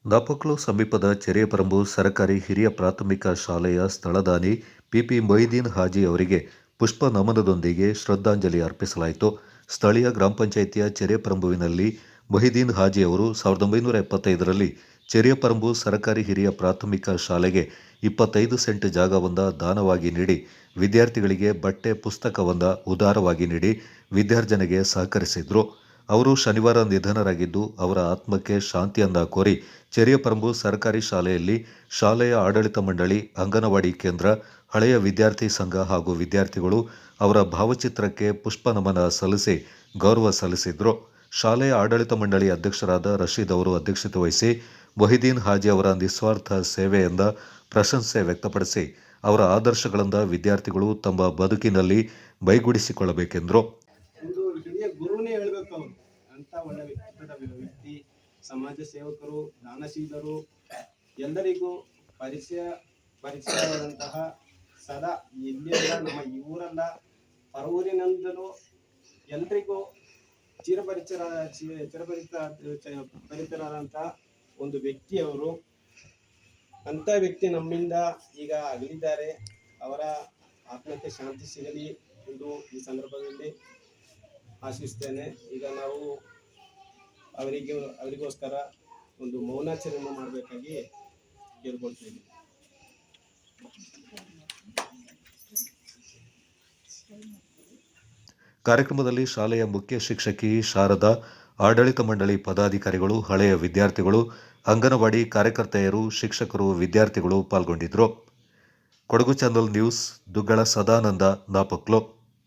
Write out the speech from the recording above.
ನಾಪಕ್ಲು ಸಮೀಪದ ಚೆರಿಯಪರಂಬು ಸರ್ಕಾರಿ ಹಿರಿಯ ಪ್ರಾಥಮಿಕ ಶಾಲೆಯ ಸ್ಥಳದಾನಿ ಪಿಪಿ ಮೊಯ್ದೀನ್ ಹಾಜಿ ಅವರಿಗೆ ಪುಷ್ಪ ನಮನದೊಂದಿಗೆ ಶ್ರದ್ಧಾಂಜಲಿ ಅರ್ಪಿಸಲಾಯಿತು. ಸ್ಥಳೀಯ ಗ್ರಾಮ ಪಂಚಾಯಿತಿಯ ಚೆರಿಯಪರಂಬುವಿನಲ್ಲಿ ಮೊಹಿದೀನ್ ಹಾಜಿ ಅವರು 1975ರಲ್ಲಿ ಚೆರಿಯಪರಂಬು ಸರ್ಕಾರಿ ಹಿರಿಯ ಪ್ರಾಥಮಿಕ ಶಾಲೆಗೆ 25 ಸೆಂಟ್ ಜಾಗವೊಂದ ದಾನವಾಗಿ ನೀಡಿ ವಿದ್ಯಾರ್ಥಿಗಳಿಗೆ ಬಟ್ಟೆ ಪುಸ್ತಕವೊಂದ ಉದಾರವಾಗಿ ನೀಡಿ ವಿದ್ಯಾರ್ಜನೆಗೆ ಸಹಕರಿಸಿದ್ರು. ಅವರು ಶನಿವಾರ ನಿಧನರಾಗಿದ್ದು, ಅವರ ಆತ್ಮಕ್ಕೆ ಶಾಂತಿಯನ್ನ ಕೋರಿ ಚೆರಿಯಪರಂಬು ಸರ್ಕಾರಿ ಶಾಲೆಯಲ್ಲಿ ಶಾಲೆಯ ಆಡಳಿತ ಮಂಡಳಿ, ಅಂಗನವಾಡಿ ಕೇಂದ್ರ, ಹಳೆಯ ವಿದ್ಯಾರ್ಥಿ ಸಂಘ ಹಾಗೂ ವಿದ್ಯಾರ್ಥಿಗಳು ಅವರ ಭಾವಚಿತ್ರಕ್ಕೆ ಪುಷ್ಪ ನಮನ ಸಲ್ಲಿಸಿ ಗೌರವ ಸಲ್ಲಿಸಿದ್ರು. ಶಾಲೆಯ ಆಡಳಿತ ಮಂಡಳಿ ಅಧ್ಯಕ್ಷರಾದ ರಶೀದ್ ಅವರು ಅಧ್ಯಕ್ಷತೆ ವಹಿಸಿ ಮೊಹಿದೀನ್ ಹಾಜಿ ಅವರ ನಿಸ್ವಾರ್ಥ ಸೇವೆಯಿಂದ ಪ್ರಶಂಸೆ ವ್ಯಕ್ತಪಡಿಸಿ ಅವರ ಆದರ್ಶಗಳಿಂದ ವಿದ್ಯಾರ್ಥಿಗಳು ತಮ್ಮ ಬದುಕಿನಲ್ಲಿ ಮೈಗೂಡಿಸಿಕೊಳ್ಳಬೇಕೆಂದರು. ಒಂದು ಹಿರಿಯ ಗುರುನೇ ಹೇಳ್ಬೇಕು ಅವರು ಅಂತ ಒಳ್ಳೆ ವ್ಯಕ್ತಿ, ಸಮಾಜ ಸೇವಕರು, ದಾನಶೀಲರು, ಎಲ್ಲರಿಗೂ ಪರಿಚಯವಾದಂತಹ, ಸದಾ ಎಲ್ಲಿಯಲ್ಲ ನಮ್ಮ ಈ ಊರಲ್ಲ ಹೊರಊರಿನಿಂದಲೂ ಎಲ್ರಿಗೂ ಚಿರಪರಿಚಿತರಾದಂತಹ ಒಂದು ವ್ಯಕ್ತಿ ಅವರು. ಅಂತ ವ್ಯಕ್ತಿ ನಮ್ಮಿಂದ ಈಗ ಅಗಲಿದ್ದಾರೆ. ಅವರ ಆತ್ಮಕ್ಕೆ ಶಾಂತಿ ಸಿಗಲಿ ಎಂದು ಈ ಸಂದರ್ಭದಲ್ಲಿ ಆಶಿಸ್ತೇನೆ. ಈಗ ನಾವು ಅವರಿಗೋಸ್ಕರ ಒಂದು ಮೌನಾಚರಣೆ ಮಾಡಬೇಕಾಗಿ ಕೇಳ್ಕೊಳ್ತೇವೆ. ಕಾರ್ಯಕ್ರಮದಲ್ಲಿ ಶಾಲೆಯ ಮುಖ್ಯ ಶಿಕ್ಷಕಿ ಶಾರದಾ, ಆಡಳಿತ ಮಂಡಳಿ ಪದಾಧಿಕಾರಿಗಳು, ಹಳೆಯ ವಿದ್ಯಾರ್ಥಿಗಳು, ಅಂಗನವಾಡಿ ಕಾರ್ಯಕರ್ತೆಯರು, ಶಿಕ್ಷಕರು, ವಿದ್ಯಾರ್ಥಿಗಳು ಪಾಲ್ಗೊಂಡಿದ್ದರು. Kodagu channel news, Duggala Sadananda, Napoklu.